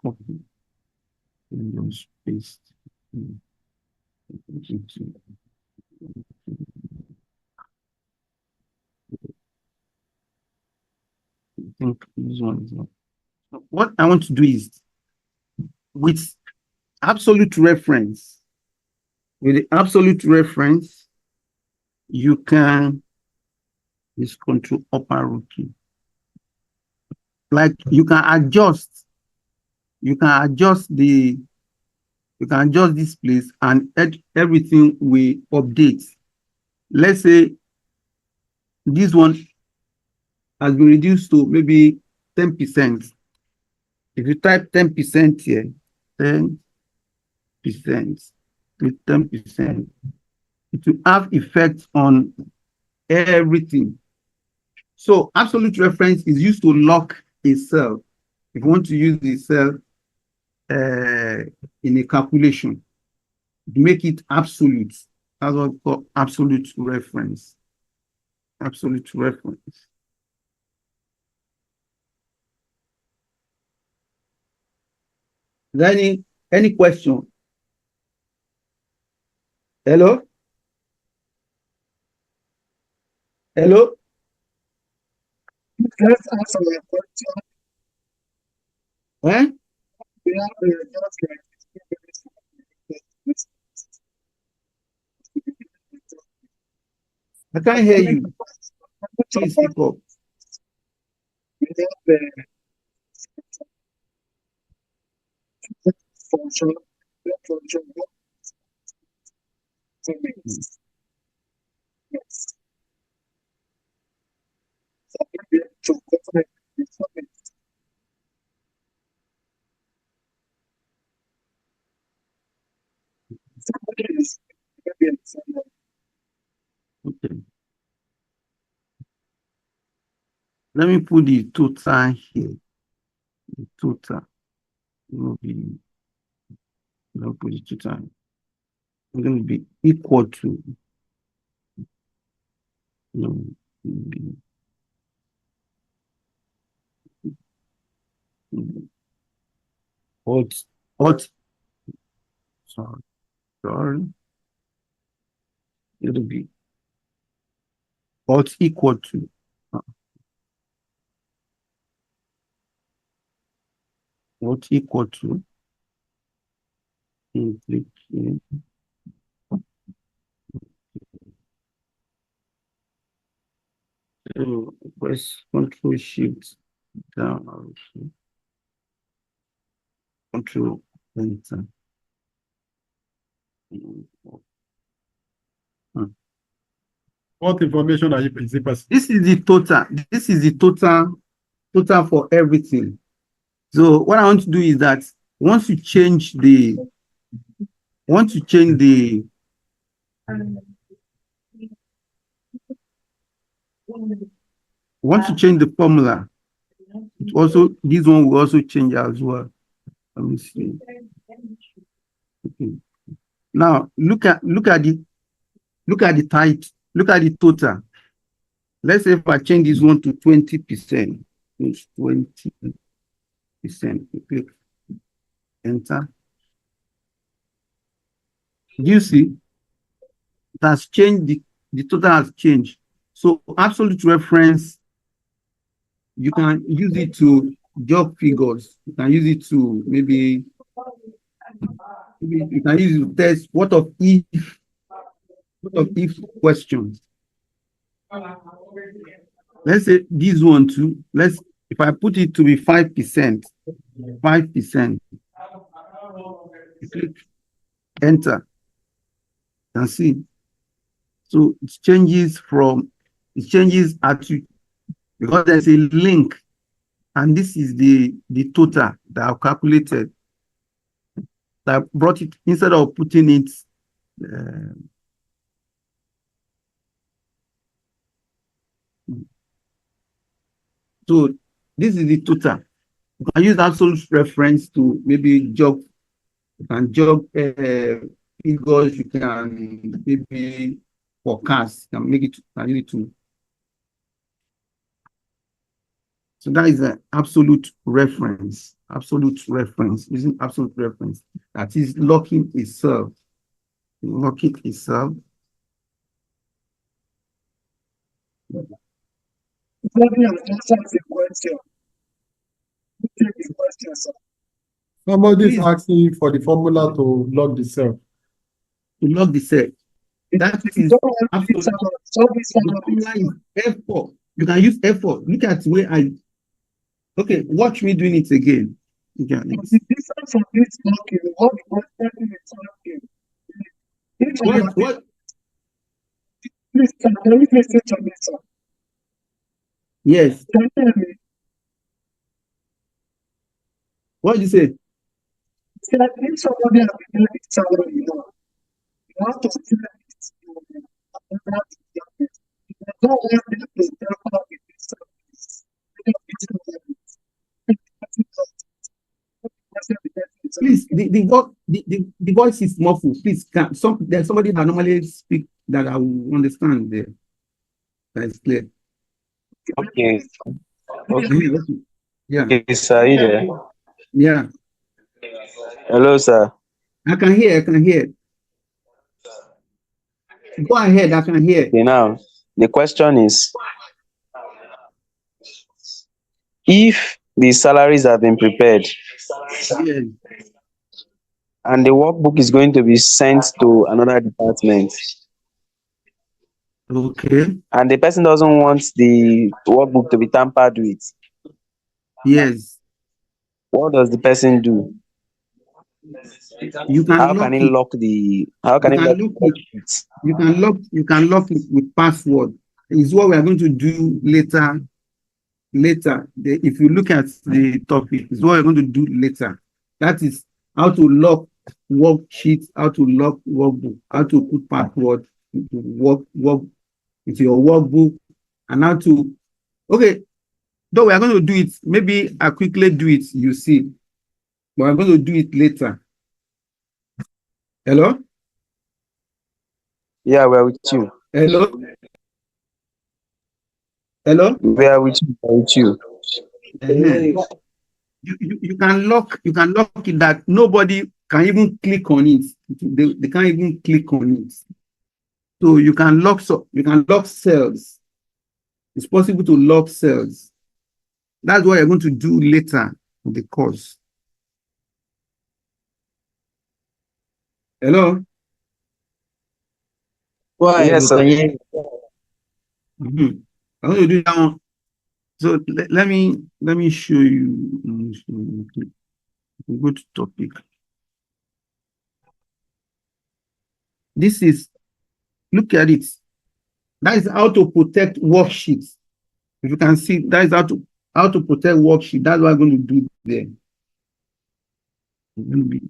copy, and just paste. I think this one is not. What I want to do is, with absolute reference, you can use control up arrow key. Like you can adjust this place and everything will update. Let's say this one has been reduced to maybe 10%. If you type 10% here, 10% with 10%, it will have effect on everything. So absolute reference is used to lock a cell. If you want to use the cell in a calculation, make it absolute. That's what we call absolute reference. Absolute reference. Is there any question? Hello? Hello? Let's answer your question. Eh? We have just I can't hear you. Please speak up. we have function Then for job, so yes. Yes. So maybe to definitely something. Somebody is maybe someone. Okay. Let me put the total here. The total will be, I'll put the total. It's going to be equal to, no, what, sorry, it'll be what's equal to, what's equal to, click here. So press Control Shift down, also. Control Enter. What information are you presenting? This is the total. This is the total for everything. So what I want to do is that once you change the formula, it also, this one will also change as well. Let me see. Okay. Now look at the type, look at the total. Let's say if I change this one to 20%, it's 20%. Click Enter. Do you see? It has changed, the total has changed. So absolute reference, you can use it to job figures. You can use it to maybe you can use it to test what of if questions. Let's say this one too. If I put it to be 5%, 5%. Click Enter. You can see. So it changes actually because there's a link, and this is the total that I've calculated. That I brought it instead of putting it. So this is the total. You can use absolute reference to maybe job. You can job figures. You can maybe forecast. You can make it. Can use it to. So that is an absolute reference. Absolute reference, using absolute reference. That is locking itself. Locking itself. Somebody is asking for the formula to log the cell. To log the cell. That is absolute. The formula is F4. You can use F4. Look at where okay, watch me doing it again. It's different from this locking. What person is locking? What? Please, can you please say to me, sir? Yes. Can you hear me? What did you say? Say that if somebody has been doing this salary, you want to see that it's don't want them to step up with this service. Please, the voice is muffled. Please, there's somebody that normally speak that I will understand there. That is clear. Okay. Okay. Yeah. Okay, sir, are you there? Yeah. Hello, sir. I can hear. Go ahead, I can hear. Okay, now the question is, if the salaries have been prepared, Yeah. and the workbook is going to be sent to another department, Okay. and the person doesn't want the workbook to be tampered with, Yes. what does the person do? You How can can lock it it. lock the? How You can it can lock lock the it. worksheet? You can lock it with password. Is what we are going to do later. If you look at the topic, is what we're going to do later. That is how to lock worksheets, how to lock workbook, how to put password into work into your workbook, and how to. Okay, though we are going to do it. Maybe I quickly do it. You see, but I'm going to do it later. Hello. Yeah, we're with you. Hello. Hello. We are with you. We're with you. Uh-huh. You can lock it that nobody can even click on it. They can't even click on it. So you can lock cells. It's possible to lock cells. That's what you're going to do later in the course. Hello. Yes, sir. Mhm. I'm going to do that one. So let me show you. Go to topic. This is, look at it. That is how to protect worksheets. If you can see, that is how to protect worksheet. That's what I'm going to do there. It will be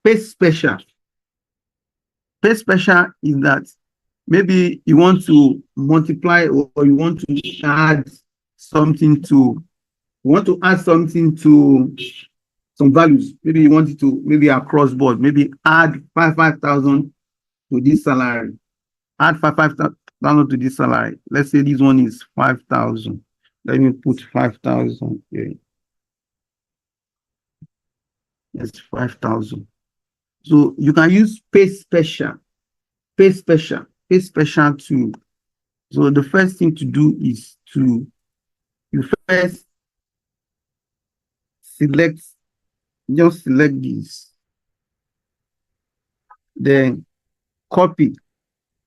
Paste special. Paste special is that maybe you want to multiply or you want to add something to some values. Maybe you want it to maybe across board. Maybe add 5,000 to this salary. Add 5,000 to this salary. Let's say this one is 5,000. Let me put 5,000 here. Yes, 5,000. So you can use paste special to. So the first thing to do is you first select this, then copy.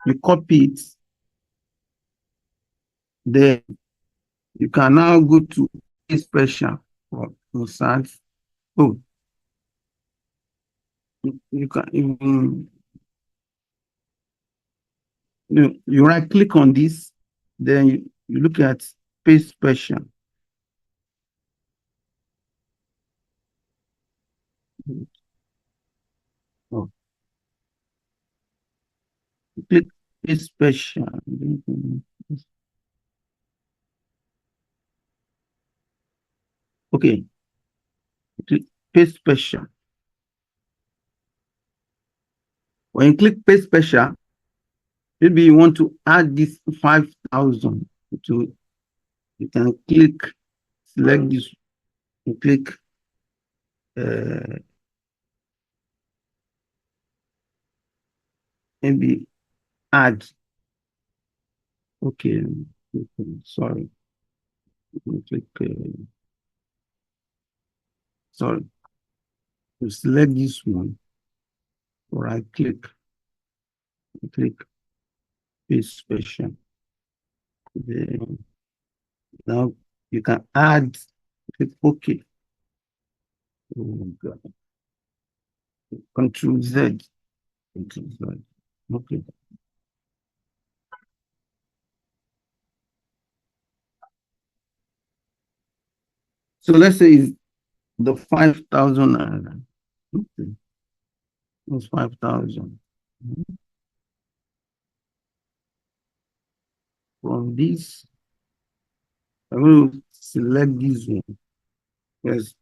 You copy it, then you can now go to paste special for insert. Oh, you can even you right click on this, then you look at paste special. Oh, click paste special. Okay, click paste special. When you click paste special, maybe you want to add this 5,000 to. You can select this, and click maybe add. Okay, sorry. Click sorry. You select this one, right click paste special. Then now you can add, click OK. Oh God. Control Z. Okay. So let's say it's the 5,000. Okay. It's 5,000. From this, I'm going to select this one. Yes,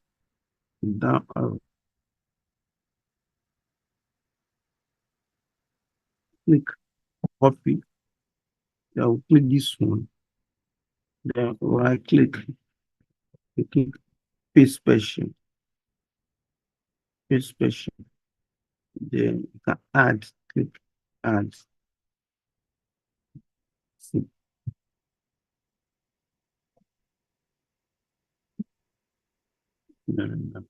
down arrow. Click copy. I will click this one. Then right click. Click paste special. Paste special. Then you can add. Click add. See. No.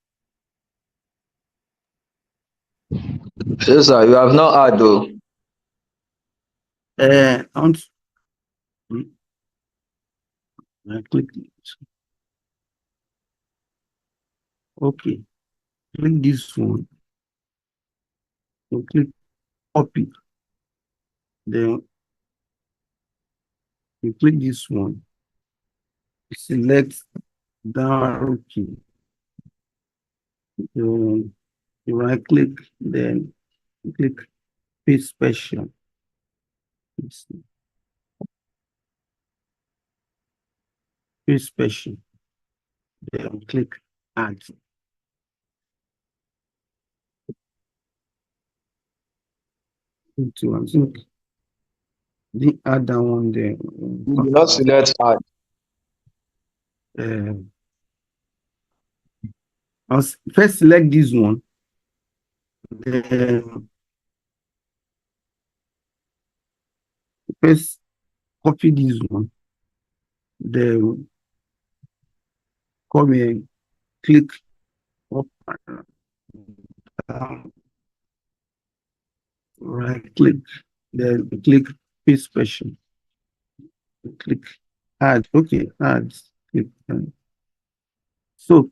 Yes, sir. You have not had though. On I click it. Okay, click this one. You click copy. Then you click this one. Select down arrow key. You right click, then you click paste special. Paste special. Then click add. Into I think the add that one there. You do not select add. I'll first select this one. Then first copy this one. Then come here, click up, down, right click, then click paste special. Click add. Okay, add. Click. So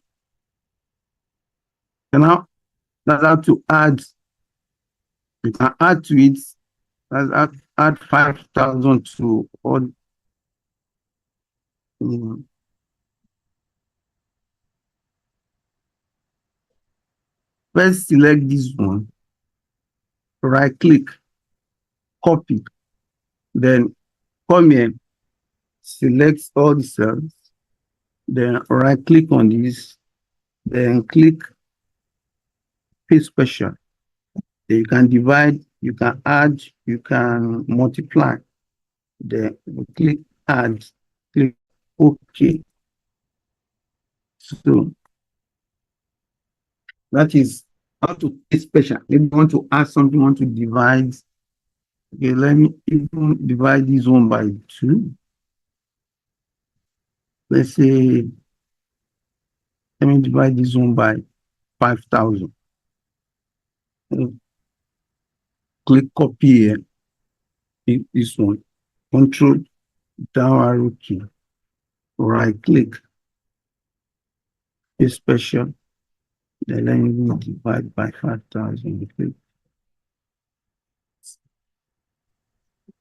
now that's how to add. You can add to it. Add 5,000 to all. First select this one. Right click, copy. Then come here, select all the cells. Then right click on this. Then click paste special. Then you can divide, you can add, you can multiply. Then click add, click OK. So that is how to paste special. If you want to add something, you want to divide. Okay, let me even divide this one by 2. Let's say, let me divide this one by 5,000. Click copy here. This one. Control down arrow key. Right click. Paste special. Then let me divide by 5,000. Click.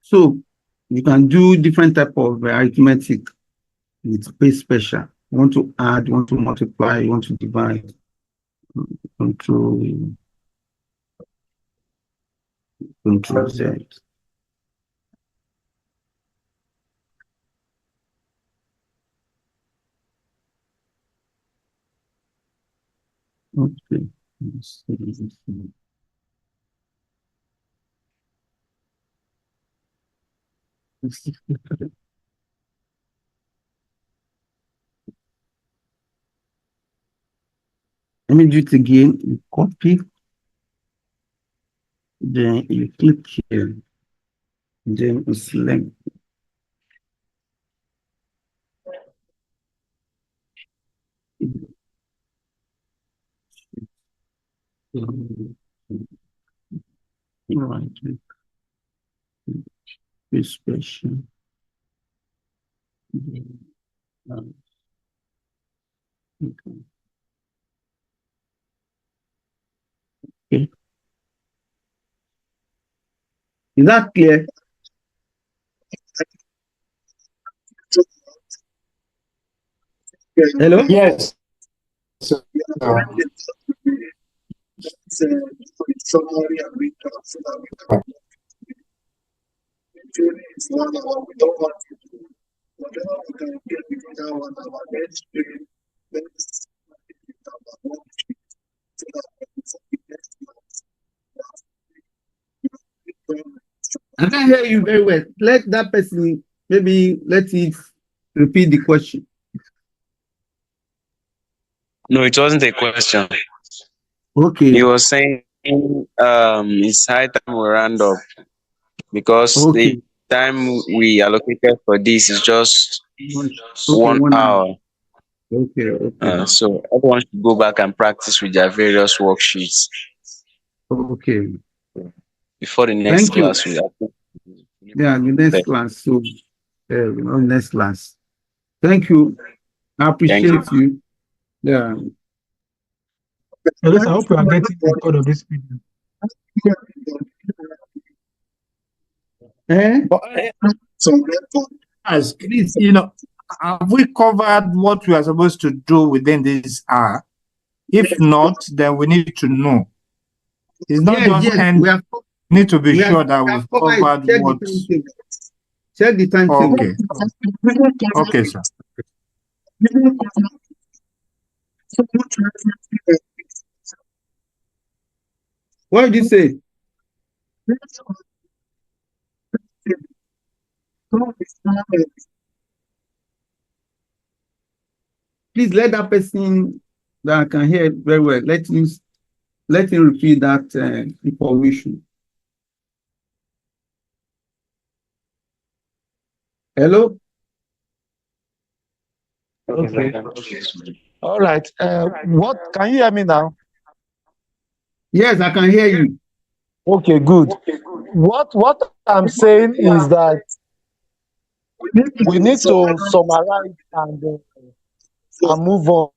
So you can do different type of arithmetic with paste special. You want to add, you want to multiply, you want to divide. Control Z. Okay. Let me do it again. You copy, then you click here, then you select. Right click, paste special. Okay. Okay. Is that clear? Hello? Yes. So, Summary and recap so that we can actually it's 1 hour. We don't want to do whatever we can get within that 1 hour. Let's do it. Let's so that we next month. I can't hear you very well. Let that person maybe let it repeat the question. No, it wasn't a question. Okay. He was saying it's high time we round up because the time we allocated for this is just 1 hour. Okay. So everyone should go back and practice with their various worksheets. Okay. Before the next Thank you. class, we Yeah, the next class. So, next class. Thank you. I appreciate you. Yeah. Yes, I hope we are getting the record of this video. Eh? Ask, have we covered what we are supposed to do within this hour? If not, then we need to know. It's not just end. We have Need to be sure that we we've have covered covered it. what. Check the timetable. Okay. Okay, sir. What did you say? Please let that person that can hear very well. Let him repeat that information. Hello? Okay. All right. What can you hear me now? Yes, I can hear you. Okay, good. What I'm saying is that we need to summarize and move on.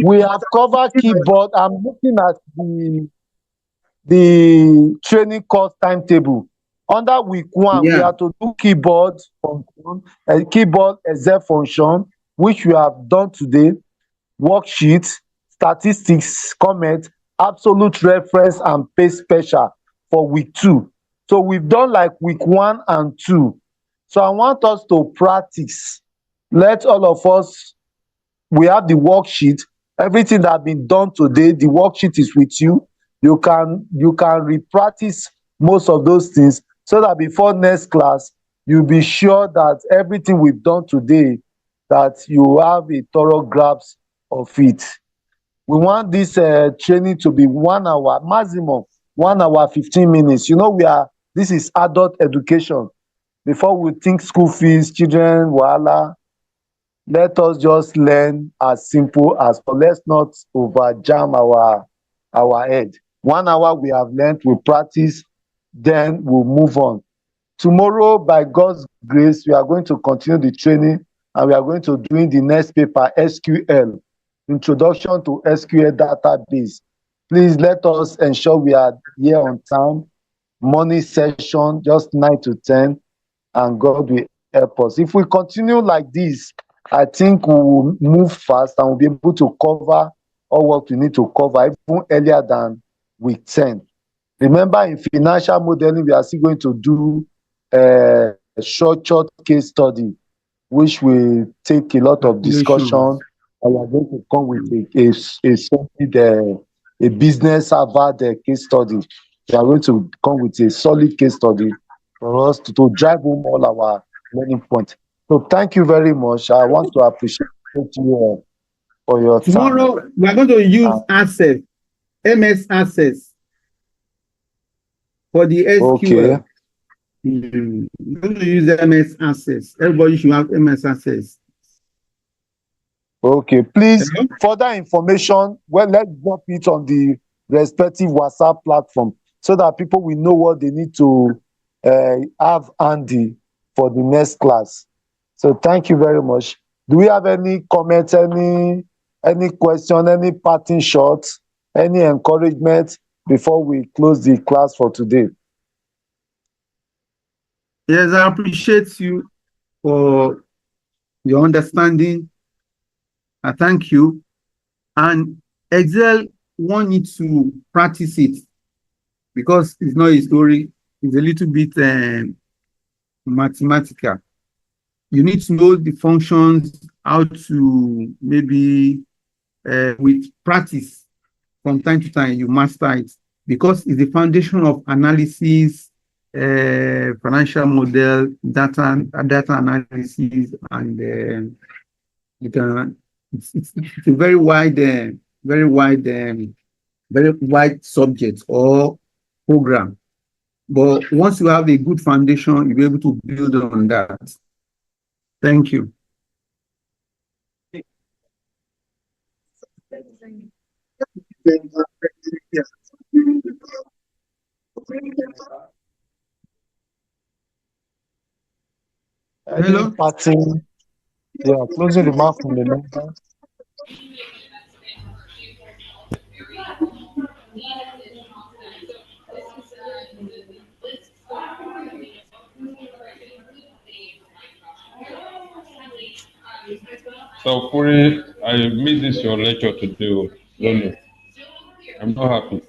We have covered keyboard. I'm looking at the training course timetable. Under week 1, we have to do keyboard function, keyboard Excel function, which we have done today, worksheet, statistics, comment, absolute reference, and pay special for week 2. So we've done like week 1 and 2. So I want us to practice. Let all of us, we have the worksheet. Everything that has been done today, the worksheet is with you. You can re-practice most of those things so that before next class, you'll be sure that everything we've done today, that you have a thorough grasp of it. We want this training to be 1 hour, maximum 1 hour, 15 minutes. This is adult education. Before we think school fees, children, wahala, let us just learn as simple as possible. Let's not overjam our head. 1 hour we have learned, we practice, then we'll move on. Tomorrow, by God's grace, we are going to continue the training and we are going to do the next paper, SQL, Introduction to SQL Database. Please let us ensure we are here on time. Morning session, just 9 to 10, and God will help us. If we continue like this, I think we will move fast and we'll be able to cover all what we need to cover even earlier than week 10. Remember, in financial modeling, we are still going to do a short case study, which will take a lot of discussion, and we are going to come with a business Harvard case study. We are going to come with a solid case study for us to drive home all our learning points. So thank you very much. I want to appreciate you for your time. Tomorrow, we are going to use Access, MS Access for the SQL. Okay. We're going to use MS Access. Everybody should have MS Access. Okay, please, further information, let's drop it on the respective WhatsApp platform so that people will know what they need to have handy for the next class. So thank you very much. Do we have any comments, any question, any parting shots, any encouragement before we close the class for today? Yes, I appreciate you for your understanding. I thank you. And Excel want you to practice it because it's not a story. It's a little bit mathematical. You need to know the functions, how to maybe with practice from time to time, you master it because it's the foundation of analysis, financial model, data analysis, and you can. It's a very wide subject or program. But once you have a good foundation, you'll be able to build on that. Thank you. Hello? parting, closing remark from the member. So, Puri, I missed this your lecture today. Don't know. I'm not happy.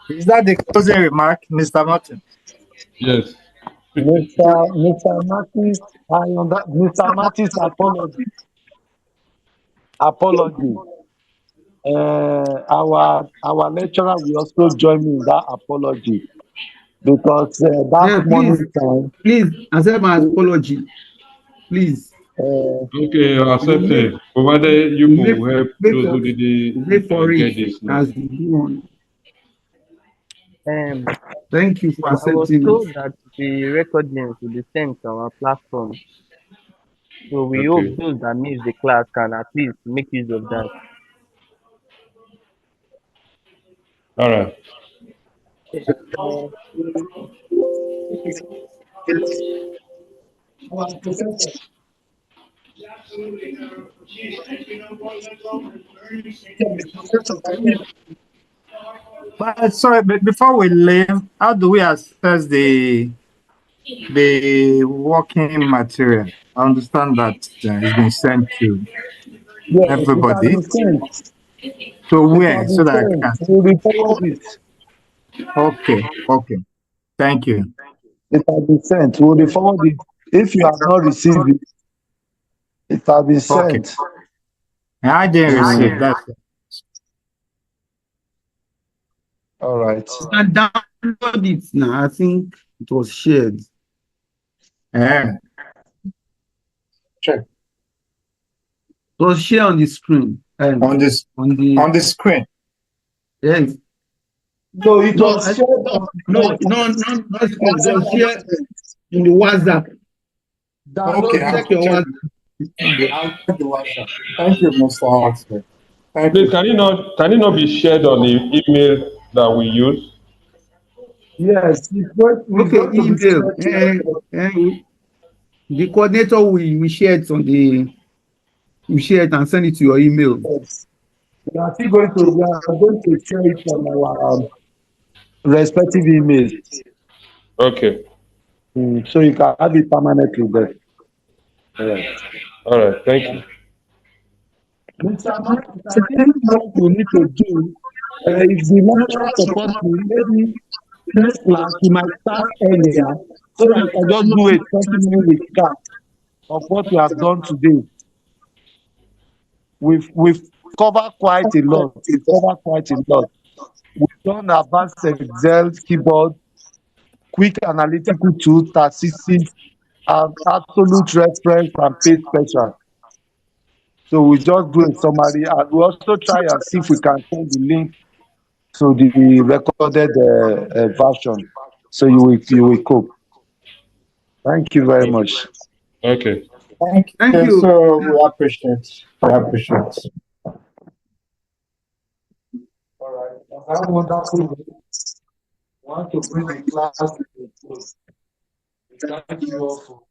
Is that the closing remark, Mr. Martin? Yes. Mr. Martins, Mr. Martins, apology. Our lecturer will also join me in that apology because that morning time. Please accept my apology. Please. Okay, you accept it. Provided you will help those who didn't get this now. As the one. Um, Thank you for I was accepting told it. that the recordings will be sent to our platform. So we hope Okay. those that miss the class can at least make use of that. All right. But sorry, but before we leave, how do we assess the working material? I understand that it's been sent to Yes, it has everybody. been sent. So It where? has So been that I sent. can. We will forward it. Okay. Thank you. It has been sent. We will forward it. If you have not received it, it has been Okay. sent. I didn't receive that. All right. You can download it now. I think it was shared. Yeah. Check. It was shared on the screen. On the screen. Yes. No, it No, was shared on not screen. It was shared in the WhatsApp. Okay, Check your WhatsApp. I'll check the WhatsApp. Thank you, Mr. Oxford. Thank Please, you. can it not be shared on the email that we use? Yes, it's going to be Email. shared. The coordinator we share it on the and send it to your email. Yes. We are going to share it on our respective emails. Okay. So you can have it permanently there. All right. Thank you. Mr. Mark, I think what we need to do is the lecturer support me. Maybe next class we might start earlier so that I can just do a 20-minute recap of what we have done today. We've covered quite a lot. We've done advanced Excel, keyboard, quick analytical tools, statistics, and absolute reference and page special. So we just do a summary and we also try and see if we can send the link to the recorded version. So you will cope. Thank you very much. Okay. Thank you. So we appreciate. All right. Have a wonderful day. Want to bring the class to a close. Thank you all for